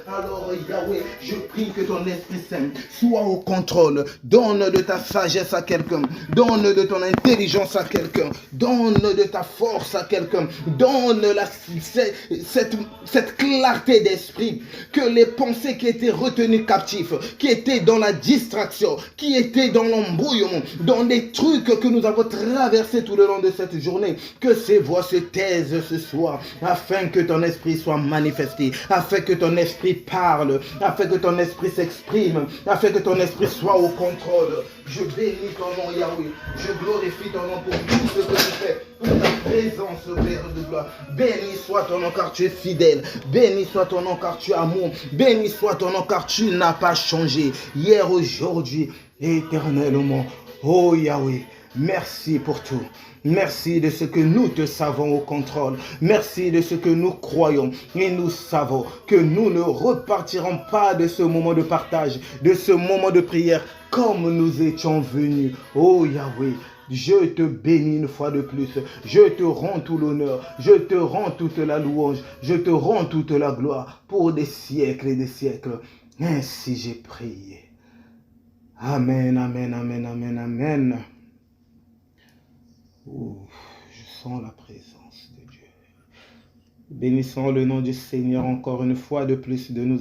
Alors Yahweh, je prie que ton Esprit Saint soit au contrôle. Donne de ta sagesse à quelqu'un. Donne de ton intelligence à quelqu'un. Donne de ta force à quelqu'un. Donne cette clarté d'esprit. Que les pensées qui étaient retenues captives, qui étaient dans la distraction, qui étaient dans l'embrouillement, dans les trucs que nous avons traversés tout le long de cette journée, que ces voix se taisent ce soir, afin que ton esprit soit manifesté, afin que ton esprit parle, afin que ton esprit s'exprime, afin que ton esprit soit au contrôle. Je bénis ton nom, Yahweh. Je glorifie ton nom pour tout ce que tu fais, pour ta présence, Père de gloire. Béni soit ton nom car tu es fidèle. Béni soit ton nom car tu es amour. Béni soit ton nom car tu n'as pas changé. Hier, aujourd'hui, éternellement. Oh Yahweh, merci pour tout. Merci de ce que nous te savons au contrôle. Merci de ce que nous croyons. Et nous savons que nous ne repartirons pas de ce moment de partage, de ce moment de prière, comme nous étions venus. Oh Yahweh, je te bénis une fois de plus. Je te rends tout l'honneur. Je te rends toute la louange. Je te rends toute la gloire pour des siècles et des siècles. Ainsi j'ai prié. Amen, amen, amen, amen, amen. Je sens la présence de Dieu. Bénissons le nom du Seigneur encore une fois de plus de nous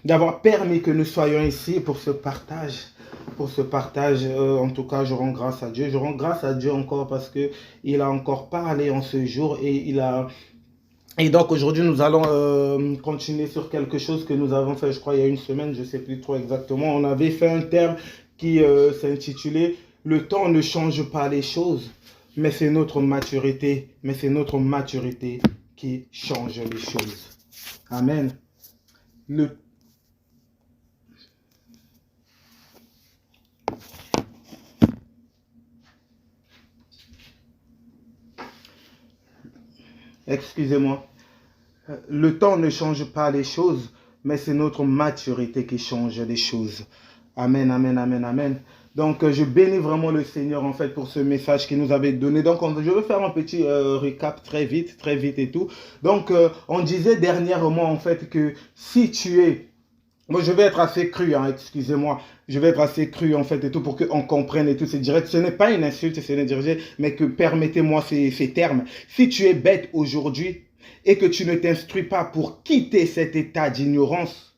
d'avoir permis que nous soyons ici pour ce partage. En tout cas, je rends grâce à Dieu. Je rends grâce à Dieu encore parce que il a encore parlé en ce jour et donc aujourd'hui, nous allons continuer sur quelque chose que nous avons fait, je crois, il y a une semaine, je ne sais plus trop exactement. On avait fait un terme qui s'intitulait « Le temps ne change pas les choses, mais c'est notre maturité, qui change les choses. » Amen. Excusez-moi. Le temps ne change pas les choses, mais c'est notre maturité qui change les choses. Amen, amen, amen, amen. Donc, je bénis vraiment le Seigneur, en fait, pour ce message qu'il nous avait donné. Donc, je vais faire un petit récap très vite et tout. Donc, on disait dernièrement, en fait, que si tu es... Moi, je vais être assez cru, hein, excusez-moi. Je vais être assez cru, en fait, et tout, pour qu'on comprenne et tout. C'est direct. Ce n'est pas une insulte, c'est direct, mais que permettez-moi ces termes. Si tu es bête aujourd'hui, et que tu ne t'instruis pas pour quitter cet état d'ignorance,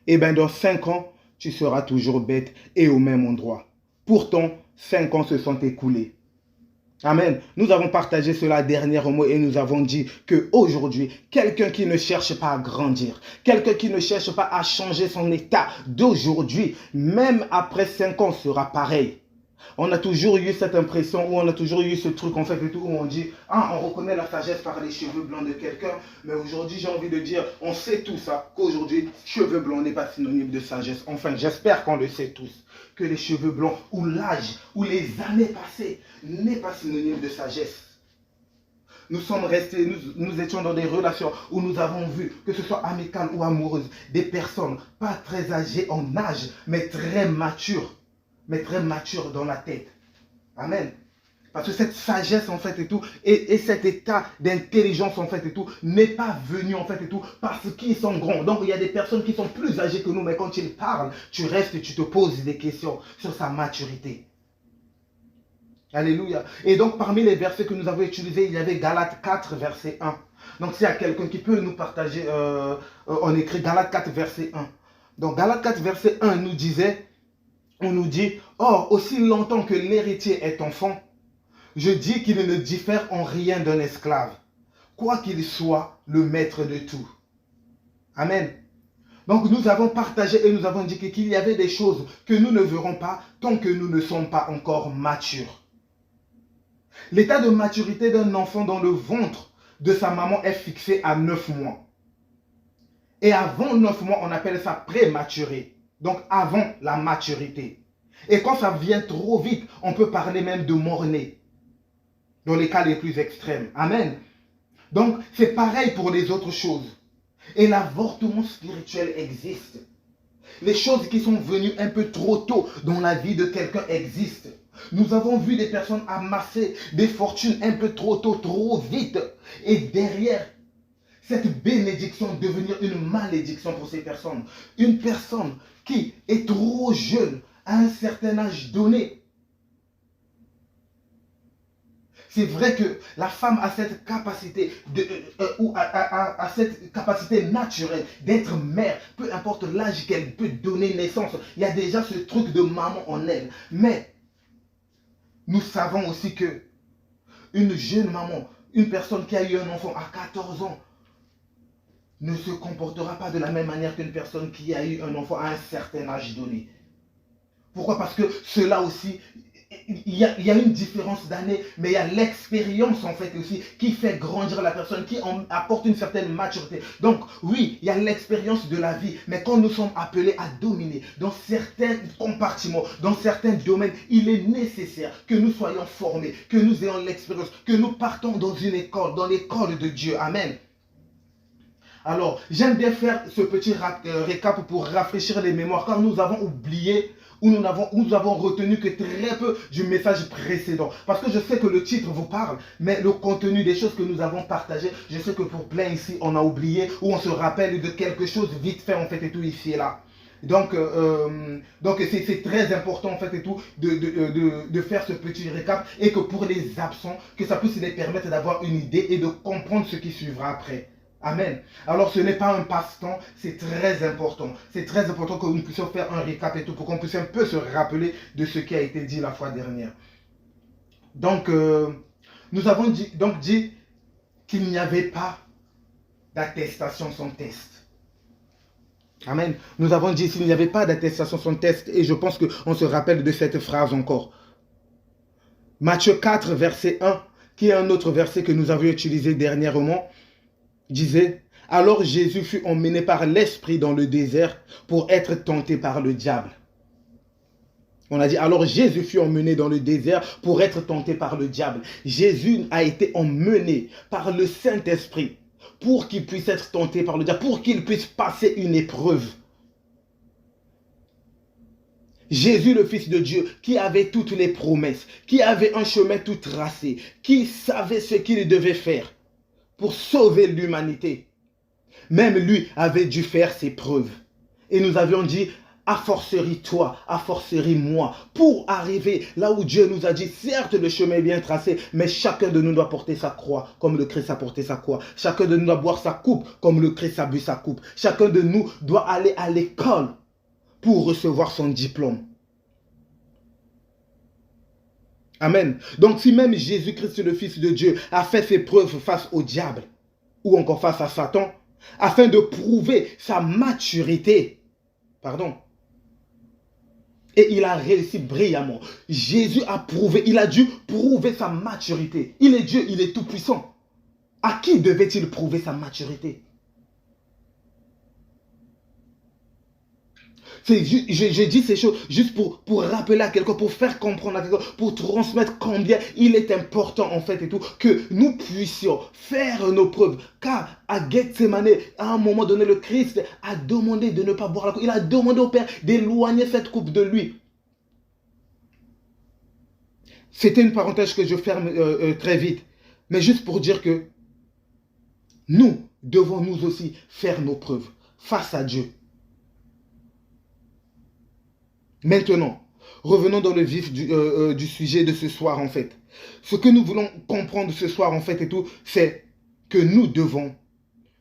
eh bien dans 5 ans, tu seras toujours bête et au même endroit. Pourtant, 5 ans se sont écoulés. Amen. Nous avons partagé cela dernièrement et nous avons dit qu'aujourd'hui, quelqu'un qui ne cherche pas à grandir, quelqu'un qui ne cherche pas à changer son état d'aujourd'hui, même après 5 ans, sera pareil. On a toujours eu cette impression, ou on a toujours eu ce truc en fait et tout, où on dit, ah, on reconnaît la sagesse par les cheveux blancs de quelqu'un, mais aujourd'hui j'ai envie de dire, on sait tout ça, qu'aujourd'hui, cheveux blancs n'est pas synonyme de sagesse. Enfin, j'espère qu'on le sait tous, que les cheveux blancs, ou l'âge, ou les années passées, n'est pas synonyme de sagesse. Nous sommes restés, nous étions dans des relations où nous avons vu, que ce soit amicales ou amoureuses, des personnes pas très âgées en âge, mais très matures dans la tête. Amen. Parce que cette sagesse en fait et tout, et cet état d'intelligence en fait et tout, n'est pas venu en fait et tout, parce qu'ils sont grands. Donc il y a des personnes qui sont plus âgées que nous, mais quand ils parlent, tu restes et tu te poses des questions sur sa maturité. Alléluia. Et donc parmi les versets que nous avons utilisés, il y avait Galates 4, verset 1. Donc s'il y a quelqu'un qui peut nous partager, on écrit Galates 4, verset 1. Donc Galates 4, verset 1 nous disait, on nous dit, or, aussi longtemps que l'héritier est enfant, je dis qu'il ne diffère en rien d'un esclave, quoi qu'il soit le maître de tout. Amen. Donc nous avons partagé et nous avons dit qu'il y avait des choses que nous ne verrons pas tant que nous ne sommes pas encore matures. L'état de maturité d'un enfant dans le ventre de sa maman est fixé à 9 mois. Et avant 9 mois, on appelle ça prématuré. Donc avant la maturité. Et quand ça vient trop vite, on peut parler même de mort-né. Dans les cas les plus extrêmes. Amen. Donc c'est pareil pour les autres choses. Et l'avortement spirituel existe. Les choses qui sont venues un peu trop tôt dans la vie de quelqu'un existent. Nous avons vu des personnes amasser des fortunes un peu trop tôt, trop vite. Et derrière, cette bénédiction devenir une malédiction pour ces personnes. Une personne qui est trop jeune à un certain âge donné. C'est vrai que la femme a cette capacité a cette capacité naturelle d'être mère, peu importe l'âge qu'elle peut donner naissance. Il y a déjà ce truc de maman en elle. Mais nous savons aussi que une jeune maman, une personne qui a eu un enfant à 14 ans, ne se comportera pas de la même manière qu'une personne qui a eu un enfant à un certain âge donné. Pourquoi? Parce que cela aussi, il y a une différence d'année, mais il y a l'expérience en fait aussi qui fait grandir la personne, qui apporte une certaine maturité. Donc oui, il y a l'expérience de la vie, mais quand nous sommes appelés à dominer dans certains compartiments, dans certains domaines, il est nécessaire que nous soyons formés, que nous ayons l'expérience, que nous partons dans une école, dans l'école de Dieu. Amen. Alors, j'aime bien faire ce petit récap pour rafraîchir les mémoires, car nous avons oublié ou nous avons retenu que très peu du message précédent. Parce que je sais que le titre vous parle, mais le contenu des choses que nous avons partagées, je sais que pour plein ici, on a oublié ou on se rappelle de quelque chose vite fait en fait et tout ici et là. Donc c'est très important en fait et tout de faire ce petit récap et que pour les absents, que ça puisse les permettre d'avoir une idée et de comprendre ce qui suivra après. Amen. Alors ce n'est pas un passe-temps, c'est très important. C'est très important que nous puissions faire un récap et tout pour qu'on puisse un peu se rappeler de ce qui a été dit la fois dernière. Donc nous avons dit qu'il n'y avait pas d'attestation sans test. Amen. Nous avons dit qu'il n'y avait pas d'attestation sans test et je pense qu'on se rappelle de cette phrase encore. Matthieu 4, verset 1, qui est un autre verset que nous avions utilisé dernièrement, disait, alors Jésus fut emmené par l'Esprit dans le désert pour être tenté par le diable. On a dit, alors Jésus fut emmené dans le désert pour être tenté par le diable. Jésus a été emmené par le Saint-Esprit pour qu'il puisse être tenté par le diable, pour qu'il puisse passer une épreuve. Jésus, le Fils de Dieu, qui avait toutes les promesses, qui avait un chemin tout tracé, qui savait ce qu'il devait faire pour sauver l'humanité. Même lui avait dû faire ses preuves. Et nous avions dit, a fortiori toi, a fortiori moi, pour arriver là où Dieu nous a dit, certes le chemin est bien tracé, mais chacun de nous doit porter sa croix, comme le Christ a porté sa croix. Chacun de nous doit boire sa coupe, comme le Christ a bu sa coupe. Chacun de nous doit aller à l'école pour recevoir son diplôme. Amen. Donc si même Jésus-Christ, le Fils de Dieu, a fait ses preuves face au diable, ou encore face à Satan, afin de prouver sa maturité, pardon, et il a réussi brillamment. Jésus a prouvé, il a dû prouver sa maturité. Il est Dieu, il est tout puissant. À qui devait-il prouver sa maturité? Je dis ces choses juste pour rappeler à quelqu'un, pour faire comprendre à quelqu'un, pour transmettre combien il est important en fait et tout, que nous puissions faire nos preuves. Car à Gethsemane, à un moment donné, le Christ a demandé de ne pas boire la coupe. Il a demandé au Père d'éloigner cette coupe de lui. C'était une parenthèse que je ferme très vite. Mais juste pour dire que nous devons nous aussi faire nos preuves face à Dieu. Maintenant, revenons dans le vif du sujet de ce soir en fait. Ce que nous voulons comprendre ce soir en fait et tout, c'est que nous devons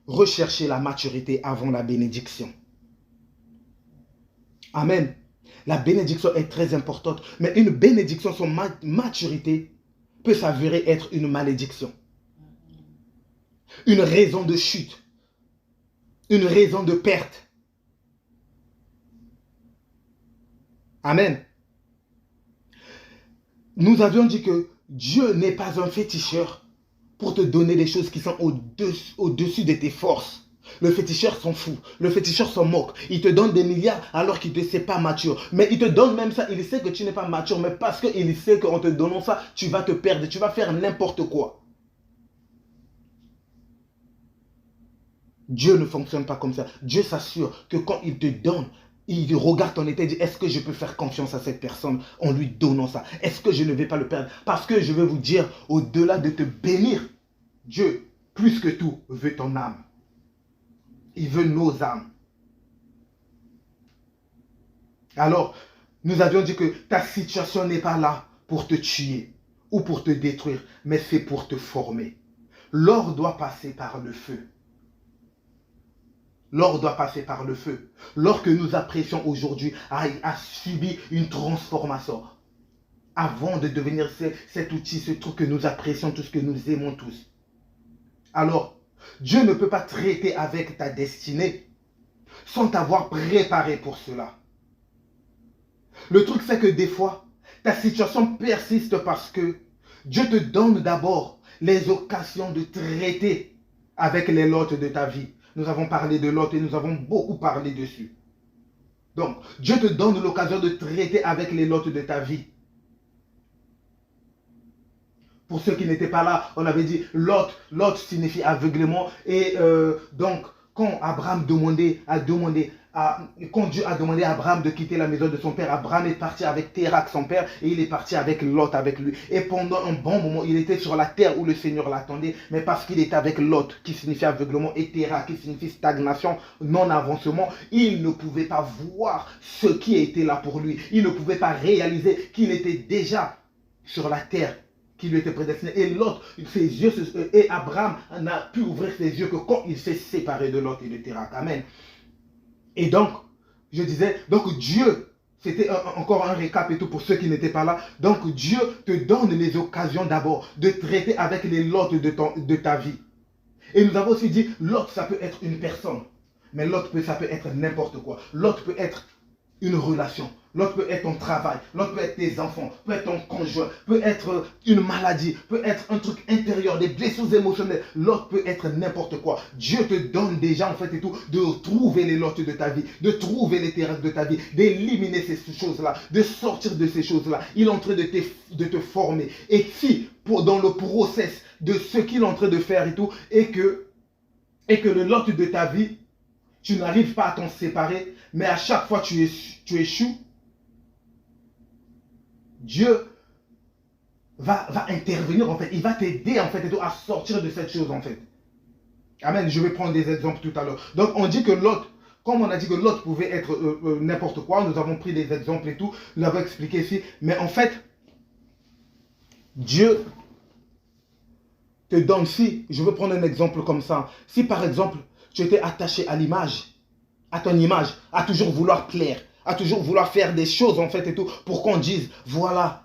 rechercher la maturité avant la bénédiction. Amen. La bénédiction est très importante, mais une bénédiction sans maturité peut s'avérer être une malédiction. Une raison de chute. Une raison de perte. Amen. Nous avions dit que Dieu n'est pas un féticheur pour te donner des choses qui sont au-dessus de tes forces. Le féticheur s'en fout. Le féticheur s'en moque. Il te donne des milliards alors qu'il ne te sait pas mature. Mais il te donne même ça. Il sait que tu n'es pas mature. Mais parce qu'il sait qu'en te donnant ça, tu vas te perdre. Tu vas faire n'importe quoi. Dieu ne fonctionne pas comme ça. Dieu s'assure que quand il te donne, il regarde ton état et dit, est-ce que je peux faire confiance à cette personne en lui donnant ça? Est-ce que je ne vais pas le perdre? Parce que je vais vous dire, au-delà de te bénir, Dieu, plus que tout, veut ton âme. Il veut nos âmes. Alors, nous avions dit que ta situation n'est pas là pour te tuer ou pour te détruire, mais c'est pour te former. L'or doit passer par le feu. L'or doit passer par le feu. L'or que nous apprécions aujourd'hui a subi une transformation avant de devenir cet outil, ce truc que nous apprécions tous, que nous aimons tous. Alors, Dieu ne peut pas traiter avec ta destinée sans t'avoir préparé pour cela. Le truc, c'est que des fois, ta situation persiste parce que Dieu te donne d'abord les occasions de traiter avec les lots de ta vie. Nous avons parlé de Lot et nous avons beaucoup parlé dessus. Donc, Dieu te donne l'occasion de traiter avec les lots de ta vie. Pour ceux qui n'étaient pas là, on avait dit Lot signifie aveuglement. Et donc, quand Dieu a demandé à Abraham de quitter la maison de son père, Abraham est parti avec Térak, son père, et il est parti avec Lot avec lui. Et pendant un bon moment, il était sur la terre où le Seigneur l'attendait, mais parce qu'il était avec Lot, qui signifie aveuglement, et Térak, qui signifie stagnation, non-avancement, il ne pouvait pas voir ce qui était là pour lui. Il ne pouvait pas réaliser qu'il était déjà sur la terre qui lui était prédestiné. Et Lot, et Abraham n'a pu ouvrir ses yeux que quand il s'est séparé de Lot et de Térak. Amen. Et donc, je disais, donc Dieu, c'était encore un récap et tout pour ceux qui n'étaient pas là. Donc Dieu te donne les occasions d'abord de traiter avec les lots de ta vie. Et nous avons aussi dit, Lot, ça peut être une personne. Mais Lot, ça peut être n'importe quoi. Lot peut être une relation. L'autre peut être ton travail, l'autre peut être tes enfants, peut être ton conjoint, peut être une maladie, peut être un truc intérieur, des blessures émotionnelles. L'autre peut être n'importe quoi. Dieu te donne déjà en fait et tout, de trouver les lots de ta vie, de trouver les terrains de ta vie, d'éliminer ces choses-là, de sortir de ces choses-là. Il est en train de te former. Et si, dans le process de ce qu'il est en train de faire et tout, et que le lot de ta vie, tu n'arrives pas à t'en séparer, mais à chaque fois tu échoues, Dieu va intervenir en fait. Il va t'aider en fait à sortir de cette chose en fait. Amen. Je vais prendre des exemples tout à l'heure. Donc on dit que Lot, comme on a dit que Lot pouvait être n'importe quoi, nous avons pris des exemples et tout, nous l'avons expliqué ici. Mais en fait, Dieu te donne, si, je veux prendre un exemple comme ça. Si par exemple, tu étais attaché à l'image, à ton image, à toujours vouloir plaire, à toujours vouloir faire des choses en fait et tout, pour qu'on dise, voilà,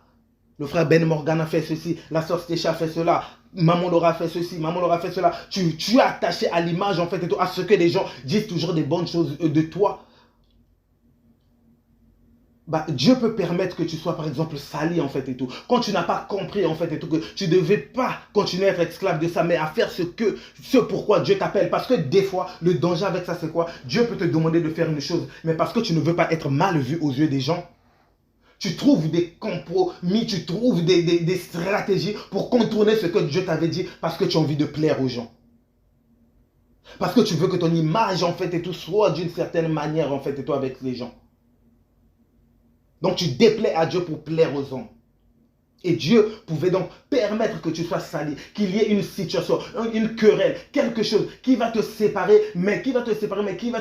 le frère Ben Morgan a fait ceci, la sœur Stécha a fait cela, maman Laura a fait ceci, maman Laura a fait cela. Tu es attaché à l'image en fait et tout, à ce que les gens disent toujours des bonnes choses de toi. Bah, Dieu peut permettre que tu sois par exemple sali en fait et tout. Quand tu n'as pas compris en fait et tout, que tu ne devais pas continuer à être esclave de ça, mais à faire ce pourquoi Dieu t'appelle. Parce que des fois, le danger avec ça c'est quoi? Dieu peut te demander de faire une chose, mais parce que tu ne veux pas être mal vu aux yeux des gens, tu trouves des compromis, tu trouves des stratégies pour contourner ce que Dieu t'avait dit parce que tu as envie de plaire aux gens. Parce que tu veux que ton image en fait et tout soit d'une certaine manière en fait et tout avec les gens. Donc tu déplais à Dieu pour plaire aux hommes. Et Dieu pouvait donc permettre que tu sois sali, qu'il y ait une situation, une querelle, quelque chose qui va te séparer, mais qui va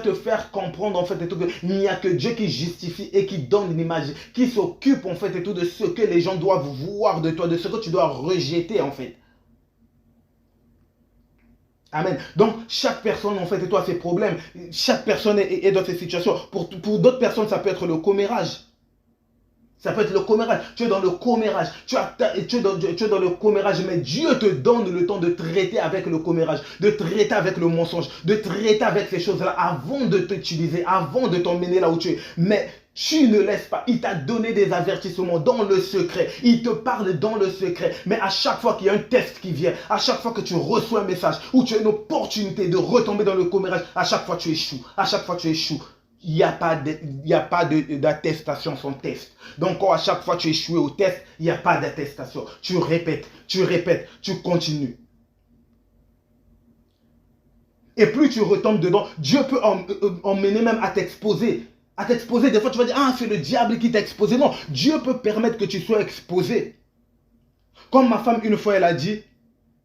te faire comprendre en fait et tout qu'il n'y a que Dieu qui justifie et qui donne une image, qui s'occupe en fait et tout de ce que les gens doivent voir de toi, de ce que tu dois rejeter en fait. Amen. Donc, chaque personne, en fait, et toi, a ses problèmes. Chaque personne est dans ses situations. Pour d'autres personnes, ça peut être le commérage. Ça peut être le commérage. Tu es dans le commérage. Tu es dans le commérage, mais Dieu te donne le temps de traiter avec le commérage, de traiter avec le mensonge, de traiter avec ces choses-là avant de t'utiliser, avant de t'emmener là où tu es. Mais tu ne laisses pas. Il t'a donné des avertissements dans le secret. Il te parle dans le secret. Mais à chaque fois qu'il y a un test qui vient, à chaque fois que tu reçois un message ou tu as une opportunité de retomber dans le commérage, à chaque fois tu échoues. À chaque fois tu échoues. Il n'y a pas d'attestation sans test. Donc, quand à chaque fois tu échoues au test, il n'y a pas d'attestation. Tu répètes, tu continues. Et plus tu retombes dedans, Dieu peut emmener même à t'exposer. À t'exposer, des fois tu vas dire, ah, c'est le diable qui t'a exposé. Non, Dieu peut permettre que tu sois exposé. Comme ma femme, une fois, elle a dit,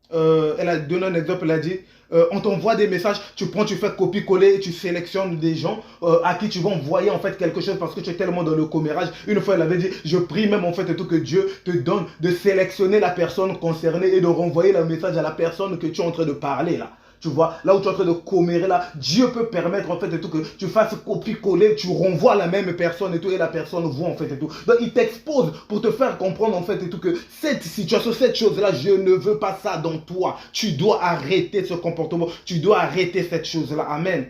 elle a donné un exemple, elle a dit, on t'envoie des messages, tu prends, tu fais copier-coller et tu sélectionnes des gens à qui tu vas envoyer en fait quelque chose parce que tu es tellement dans le commérage. Une fois, elle avait dit, je prie même en fait et tout que Dieu te donne de sélectionner la personne concernée et de renvoyer le message à la personne que tu es en train de parler là. Tu vois, là où tu es en train de commérer là, Dieu peut permettre en fait et tout que tu fasses copier-coller, tu renvoies la même personne et tout, et la personne voit en fait et tout. Donc il t'expose pour te faire comprendre en fait et tout que cette situation, cette chose-là, je ne veux pas ça dans toi. Tu dois arrêter ce comportement, tu dois arrêter cette chose-là. Amen.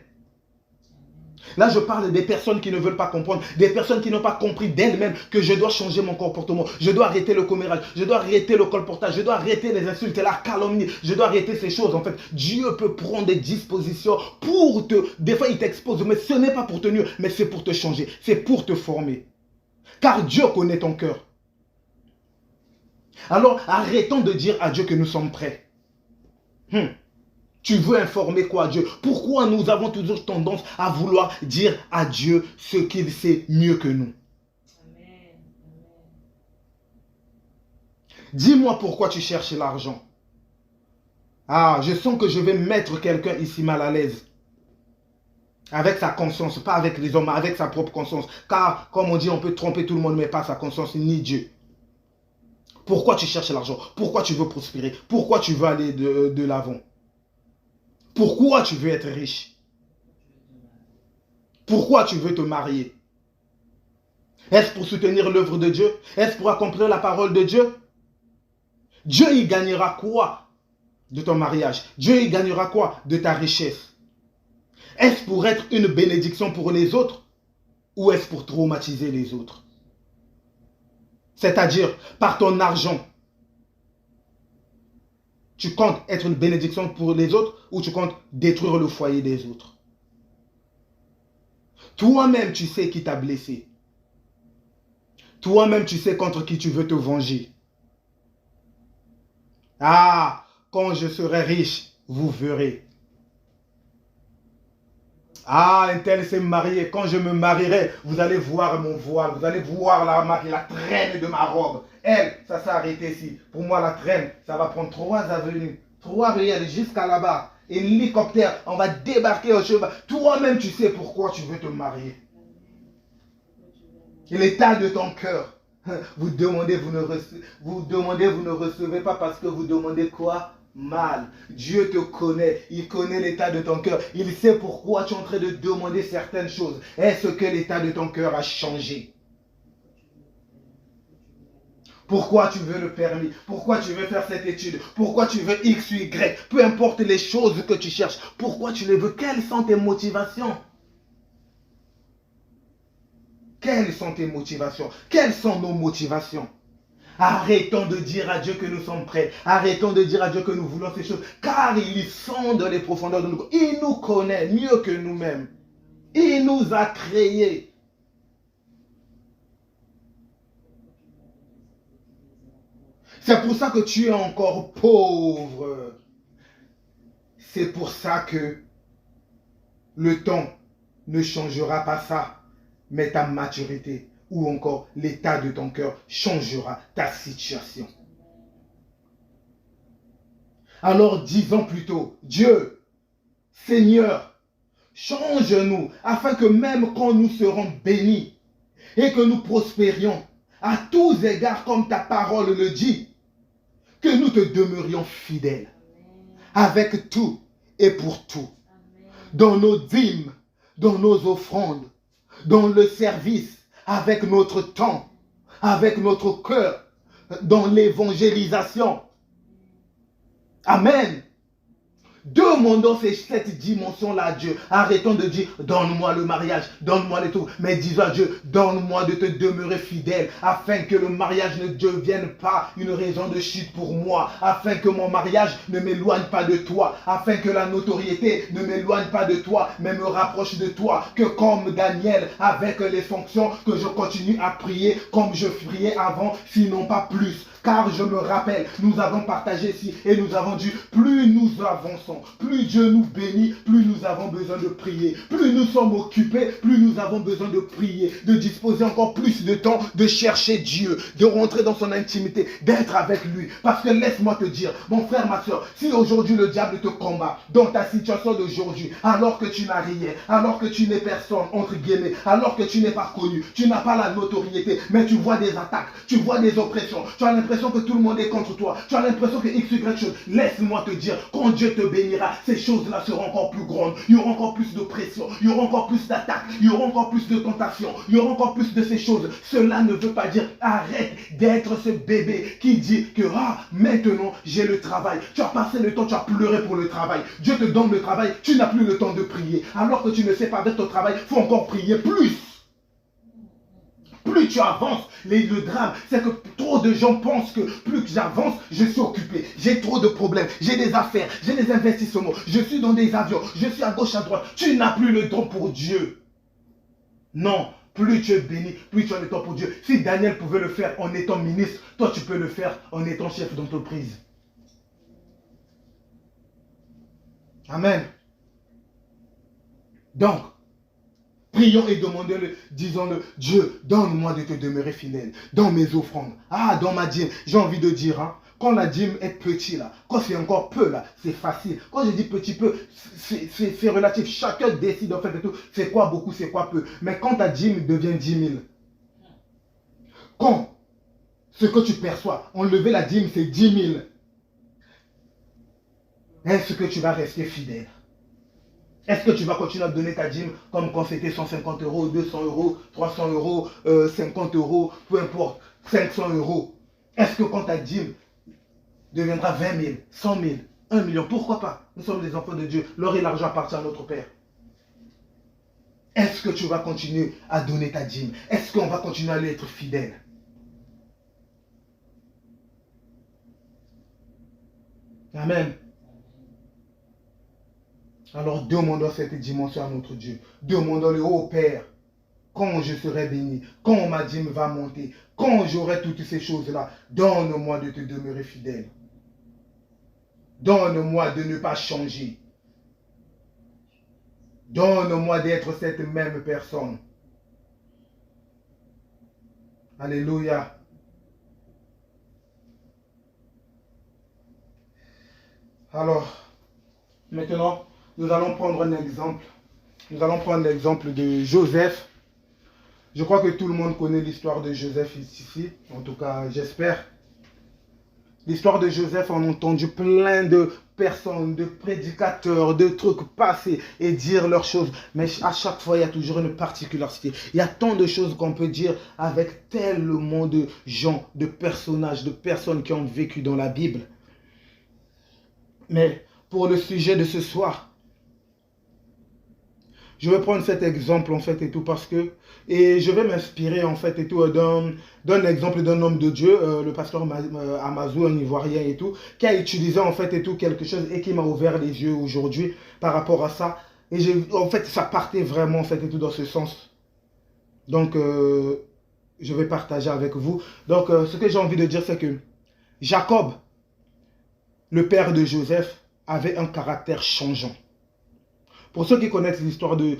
Là, je parle des personnes qui ne veulent pas comprendre, des personnes qui n'ont pas compris d'elles-mêmes que je dois changer mon comportement, je dois arrêter le commérage, je dois arrêter le colportage, je dois arrêter les insultes et la calomnie, je dois arrêter ces choses. En fait, Dieu peut prendre des dispositions pour te... Des fois, il t'expose, mais ce n'est pas pour te nuire, mais c'est pour te changer, c'est pour te former. Car Dieu connaît ton cœur. Alors, arrêtons de dire à Dieu que nous sommes prêts. Tu veux informer quoi à Dieu? Pourquoi nous avons toujours tendance à vouloir dire à Dieu ce qu'il sait mieux que nous? Amen. Dis-moi pourquoi tu cherches l'argent. Ah, je sens que je vais mettre quelqu'un ici mal à l'aise. Avec sa conscience, pas avec les hommes, avec sa propre conscience. Car, comme on dit, on peut tromper tout le monde, mais pas sa conscience, ni Dieu. Pourquoi tu cherches l'argent? Pourquoi tu veux prospérer? Pourquoi tu veux aller de l'avant? Pourquoi tu veux être riche? Pourquoi tu veux te marier? Est-ce pour soutenir l'œuvre de Dieu? Est-ce pour accomplir la parole de Dieu? Dieu, il gagnera quoi de ton mariage? Dieu, il gagnera quoi de ta richesse? Est-ce pour être une bénédiction pour les autres? Ou est-ce pour traumatiser les autres? C'est-à-dire, par ton argent, tu comptes être une bénédiction pour les autres ou tu comptes détruire le foyer des autres? Toi-même, tu sais qui t'a blessé. Toi-même, tu sais contre qui tu veux te venger. Ah, quand je serai riche, vous verrez. Ah, un tel s'est marié. Quand je me marierai, vous allez voir mon voile. Vous allez voir la traîne de ma robe. Elle, ça s'est arrêté ici. Pour moi, la traîne, ça va prendre 3 avenues. 3 ruelles jusqu'à là-bas. Hélicoptère, on va débarquer au cheval. Toi-même, tu sais pourquoi tu veux te marier. Et l'état de ton cœur. Vous demandez, vous ne recevez pas parce que vous demandez quoi? Mal. Dieu te connaît, il connaît l'état de ton cœur, il sait pourquoi tu es en train de demander certaines choses. Est-ce que l'état de ton cœur a changé? Pourquoi tu veux le permis? Pourquoi tu veux faire cette étude? Pourquoi tu veux X ou Y? Peu importe les choses que tu cherches, pourquoi tu les veux? Quelles sont tes motivations? Quelles sont tes motivations? Quelles sont nos motivations? Arrêtons de dire à Dieu que nous sommes prêts. Arrêtons de dire à Dieu que nous voulons ces choses. Car il sonde les profondeurs de nous. Il nous connaît mieux que nous-mêmes. Il nous a créés. C'est pour ça que tu es encore pauvre. C'est pour ça que le temps ne changera pas ça, mais ta maturité ou encore l'état de ton cœur changera ta situation. Alors disons plutôt, Dieu, Seigneur, change-nous afin que même quand nous serons bénis et que nous prospérions à tous égards comme ta parole le dit, que nous te demeurions fidèles avec tout et pour tout, dans nos dîmes, dans nos offrandes, dans le service, avec notre temps, avec notre cœur, dans l'évangélisation. Amen. Demandons cette dimension-là à Dieu. Arrêtons de dire, donne-moi le mariage, donne-moi les tout. Mais disons à Dieu, donne-moi de te demeurer fidèle, afin que le mariage ne devienne pas une raison de chute pour moi, afin que mon mariage ne m'éloigne pas de toi, afin que la notoriété ne m'éloigne pas de toi, mais me rapproche de toi. Que comme Daniel, avec les fonctions, que je continue à prier comme je priais avant, sinon pas plus. Car je me rappelle, nous avons partagé ici et nous avons dit, plus nous avançons, plus Dieu nous bénit, plus nous avons besoin de prier. Plus nous sommes occupés, plus nous avons besoin de prier, de disposer encore plus de temps, de chercher Dieu, de rentrer dans son intimité, d'être avec lui. Parce que laisse-moi te dire, mon frère, ma soeur, si aujourd'hui le diable te combat dans ta situation d'aujourd'hui, alors que tu n'as rien, alors que tu n'es personne, entre guillemets, alors que tu n'es pas connu, tu n'as pas la notoriété, mais tu vois des attaques, tu vois des oppressions, tu as l'impression que tout le monde est contre toi, tu as l'impression que X, Y chose, laisse-moi te dire, quand Dieu te bénira, ces choses-là seront encore plus grandes, il y aura encore plus de pression, il y aura encore plus d'attaques, il y aura encore plus de tentations, il y aura encore plus de ces choses. Cela ne veut pas dire arrête d'être ce bébé qui dit que maintenant j'ai le travail. Tu as passé le temps, tu as pleuré pour le travail. Dieu te donne le travail, tu n'as plus le temps de prier. Alors que tu ne sais pas avec ton travail, il faut encore prier plus. Plus tu avances, le drame, c'est que trop de gens pensent que plus que j'avance, je suis occupé. J'ai trop de problèmes, j'ai des affaires, j'ai des investissements, je suis dans des avions, je suis à gauche, à droite. Tu n'as plus le temps pour Dieu. Non, plus tu es béni, plus tu as le temps pour Dieu. Si Daniel pouvait le faire en étant ministre, toi tu peux le faire en étant chef d'entreprise. Amen. Donc, prions et demandons-le, disons-le, Dieu, donne-moi de te demeurer fidèle dans mes offrandes. Dans ma dîme, j'ai envie de dire, quand la dîme est petit là, quand c'est encore peu là, c'est facile. Quand je dis petit peu, c'est relatif. Chacun décide en fait de tout. C'est quoi beaucoup, c'est quoi peu. Mais quand ta dîme devient 10 000, quand ce que tu perçois, enlever la dîme, c'est 10 000, est-ce que tu vas rester fidèle? Est-ce que tu vas continuer à donner ta dîme comme quand c'était 150 euros, 200 euros, 300 euros, 50 euros, peu importe, 500 euros? Est-ce que quand ta dîme deviendra 20 000, 100 000, 1 million, pourquoi pas? Nous sommes des enfants de Dieu. L'or et l'argent appartiennent à notre Père. Est-ce que tu vas continuer à donner ta dîme? Est-ce qu'on va continuer à lui être fidèle? Amen. Alors demandons cette dimension à notre Dieu. Demandons-le, ô Père, quand je serai béni, quand ma dîme va monter, quand j'aurai toutes ces choses-là, donne-moi de te demeurer fidèle. Donne-moi de ne pas changer. Donne-moi d'être cette même personne. Alléluia. Alors, maintenant, nous allons prendre un exemple. Nous allons prendre l'exemple de Joseph. Je crois que tout le monde connaît l'histoire de Joseph ici. En tout cas, j'espère. L'histoire de Joseph, on a entendu plein de personnes, de prédicateurs, de trucs passer et dire leurs choses. Mais à chaque fois, il y a toujours une particularité. Il y a tant de choses qu'on peut dire avec tellement de gens, de personnages, de personnes qui ont vécu dans la Bible. Mais pour le sujet de ce soir, je vais prendre cet exemple en fait et tout parce que, et je vais m'inspirer en fait et tout d'un exemple d'un homme de Dieu, le pasteur Amazou, un Ivoirien et tout, qui a utilisé en fait et tout quelque chose et qui m'a ouvert les yeux aujourd'hui par rapport à ça. Et en fait, ça partait vraiment en fait et tout dans ce sens. Donc, je vais partager avec vous. Donc, ce que j'ai envie de dire, c'est que Jacob, le père de Joseph, avait un caractère changeant. Pour ceux qui connaissent l'histoire de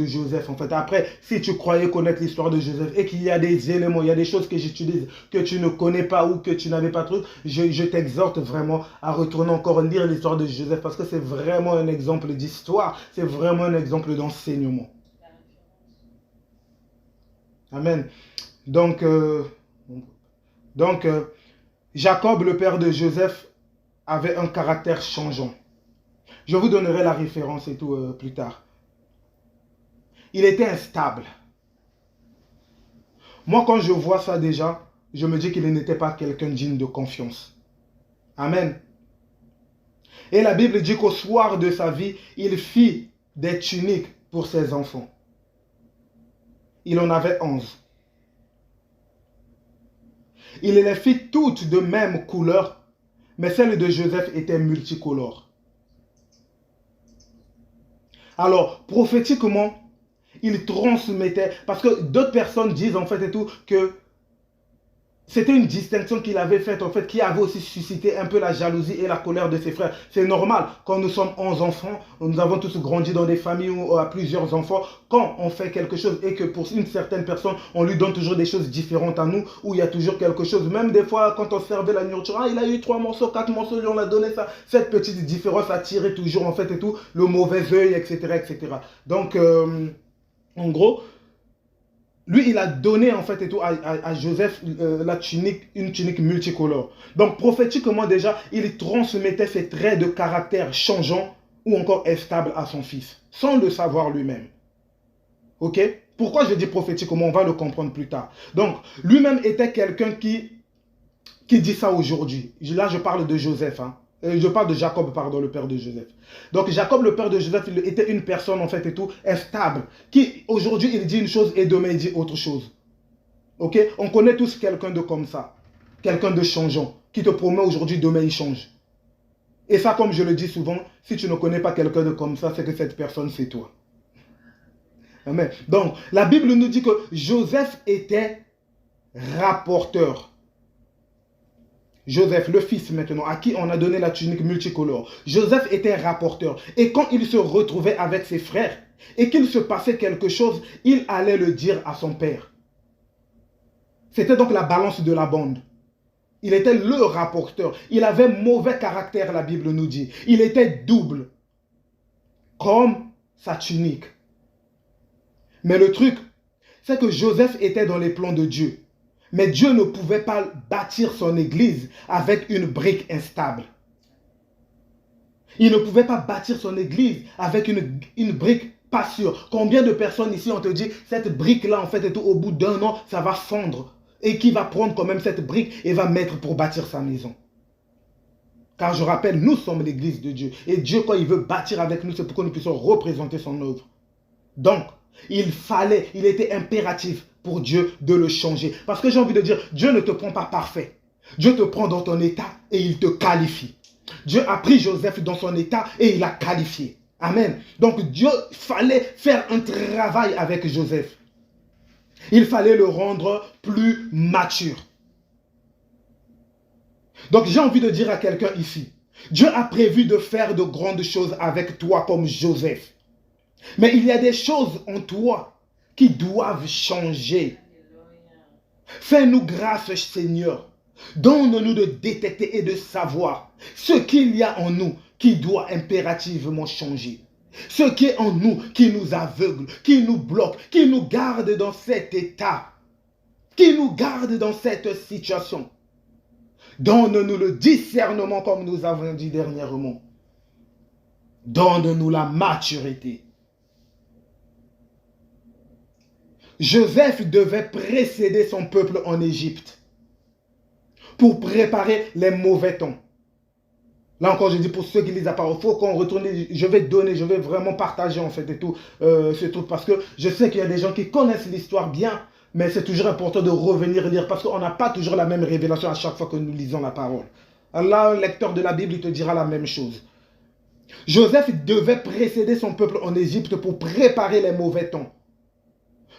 Joseph, en fait, après, si tu croyais connaître l'histoire de Joseph et qu'il y a des éléments, il y a des choses que j'utilise que tu ne connais pas ou que tu n'avais pas trouvé, je t'exhorte vraiment à retourner encore lire l'histoire de Joseph parce que c'est vraiment un exemple d'histoire, c'est vraiment un exemple d'enseignement. Amen. Donc, Jacob, le père de Joseph, avait un caractère changeant. Je vous donnerai la référence et tout plus tard. Il était instable. Moi, quand je vois ça déjà, je me dis qu'il n'était pas quelqu'un digne de confiance. Amen. Et la Bible dit qu'au soir de sa vie, il fit des tuniques pour ses enfants. Il en avait 11. Il les fit toutes de même couleur, mais celle de Joseph était multicolore. Alors, prophétiquement, il transmettait, parce que d'autres personnes disent en fait et tout que C'était une distinction qu'il avait faite, en fait, qui avait aussi suscité un peu la jalousie et la colère de ses frères. C'est normal, quand nous sommes 11 enfants, nous avons tous grandi dans des familles où à plusieurs enfants, quand on fait quelque chose et que pour une certaine personne, on lui donne toujours des choses différentes à nous, où il y a toujours quelque chose, même des fois, quand on servait la nourriture, il a eu 3 morceaux, 4 morceaux, on a donné ça. Cette petite différence attirait toujours, en fait, et tout, le mauvais œil, etc., etc. Donc, en gros, lui, il a donné en fait et tout à Joseph la tunique, une tunique multicolore. Donc prophétiquement déjà, il transmettait ses traits de caractère changeants ou encore instables à son fils, sans le savoir lui-même. Ok? Pourquoi je dis prophétiquement? On va le comprendre plus tard. Donc lui-même était quelqu'un qui dit ça aujourd'hui. Là, je parle de Joseph. Hein. Je parle de Jacob, pardon, le père de Joseph. Donc Jacob, le père de Joseph, il était une personne en fait et tout, instable, qui aujourd'hui il dit une chose et demain il dit autre chose. Ok? On connaît tous quelqu'un de comme ça, quelqu'un de changeant, qui te promet aujourd'hui, demain il change. Et ça, comme je le dis souvent, si tu ne connais pas quelqu'un de comme ça, c'est que cette personne c'est toi. Amen. Donc la Bible nous dit que Joseph était rapporteur. Joseph, le fils maintenant, à qui on a donné la tunique multicolore. Joseph était rapporteur. Et quand il se retrouvait avec ses frères et qu'il se passait quelque chose, il allait le dire à son père. C'était donc la balance de la bande. Il était le rapporteur. Il avait mauvais caractère, la Bible nous dit. Il était double, comme sa tunique. Mais le truc, c'est que Joseph était dans les plans de Dieu. Mais Dieu ne pouvait pas bâtir son église avec une brique instable. Il ne pouvait pas bâtir son église avec une brique pas sûre. Combien de personnes ici on te dit, cette brique-là, en fait, et tout, au bout d'un an, ça va fondre. Et qui va prendre quand même cette brique et va mettre pour bâtir sa maison. Car je rappelle, nous sommes l'église de Dieu. Et Dieu, quand il veut bâtir avec nous, c'est pour que nous puissions représenter son œuvre. Donc, il était impératif pour Dieu de le changer. Parce que j'ai envie de dire, Dieu ne te prend pas parfait. Dieu te prend dans ton état et il te qualifie. Dieu a pris Joseph dans son état et il l'a qualifié. Amen. Donc Dieu fallait faire un travail avec Joseph. Il fallait le rendre plus mature. Donc j'ai envie de dire à quelqu'un ici, Dieu a prévu de faire de grandes choses avec toi comme Joseph. Mais il y a des choses en toi qui doivent changer. Fais-nous grâce, Seigneur. Donne-nous de détecter et de savoir ce qu'il y a en nous qui doit impérativement changer. Ce qui est en nous qui nous aveugle, qui nous bloque, qui nous garde dans cet état, qui nous garde dans cette situation. Donne-nous le discernement comme nous avons dit dernièrement. Donne-nous la maturité. Joseph devait précéder son peuple en Égypte pour préparer les mauvais temps. Là encore, je dis pour ceux qui lisent la parole, il faut qu'on retourne, je vais vraiment partager en fait et tout, ce truc, parce que je sais qu'il y a des gens qui connaissent l'histoire bien, mais c'est toujours important de revenir lire, parce qu'on n'a pas toujours la même révélation à chaque fois que nous lisons la parole. Allah, le lecteur de la Bible, il te dira la même chose. Joseph devait précéder son peuple en Égypte pour préparer les mauvais temps.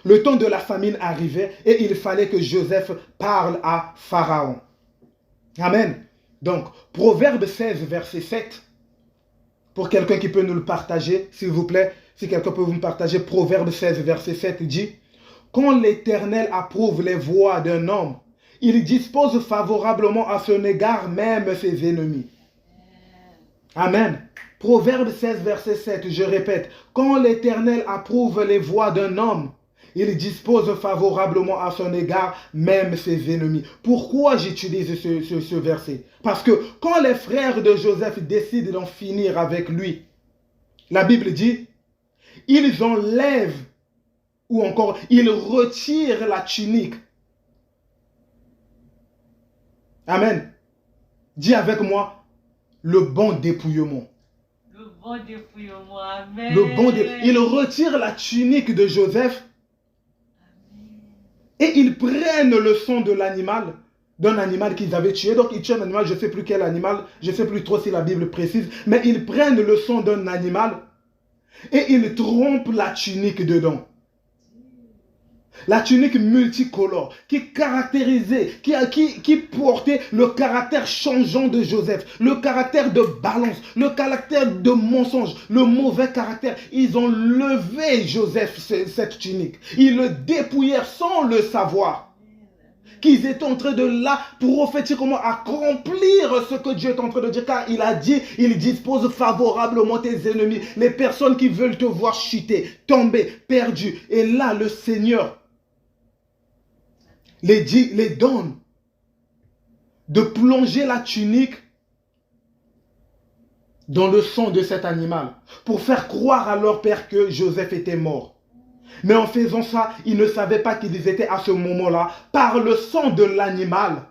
Le temps de la famine arrivait et il fallait que Joseph parle à Pharaon. Amen. Donc, Proverbe 16, verset 7. Pour quelqu'un qui peut nous le partager, s'il vous plaît, si quelqu'un peut vous me partager, Proverbe 16, verset 7 dit, « Quand l'Éternel approuve les voies d'un homme, il dispose favorablement à son égard même ses ennemis. » Amen. Proverbe 16, verset 7, je répète, « Quand l'Éternel approuve les voies d'un homme, il dispose favorablement à son égard même ses ennemis. » Pourquoi j'utilise ce verset? Parce que quand les frères de Joseph décident d'en finir avec lui, la Bible dit, ils enlèvent ou encore ils retirent la tunique. Amen. Dis avec moi, le bon dépouillement. Le bon dépouillement, amen. Ils retirent la tunique de Joseph. Et ils prennent le sang de l'animal, d'un animal qu'ils avaient tué. Donc ils tuent un animal, je ne sais plus quel animal, je ne sais plus trop si la Bible précise, mais ils prennent le sang d'un animal et ils trompent la tunique dedans. La tunique multicolore qui caractérisait, qui portait le caractère changeant de Joseph, le caractère de balance, le caractère de mensonge, le mauvais caractère. Ils ont levé Joseph, cette tunique. Ils le dépouillèrent sans le savoir. Qu'ils étaient en train de là pour comment accomplir ce que Dieu est en train de dire. Car il a dit, il dispose favorablement tes ennemis, les personnes qui veulent te voir chuter, tomber, perdu. Et là, le Seigneur les donne de plonger la tunique dans le sang de cet animal pour faire croire à leur père que Joseph était mort. Mais en faisant ça, ils ne savaient pas qu'ils étaient à ce moment-là, par le sang de l'animal.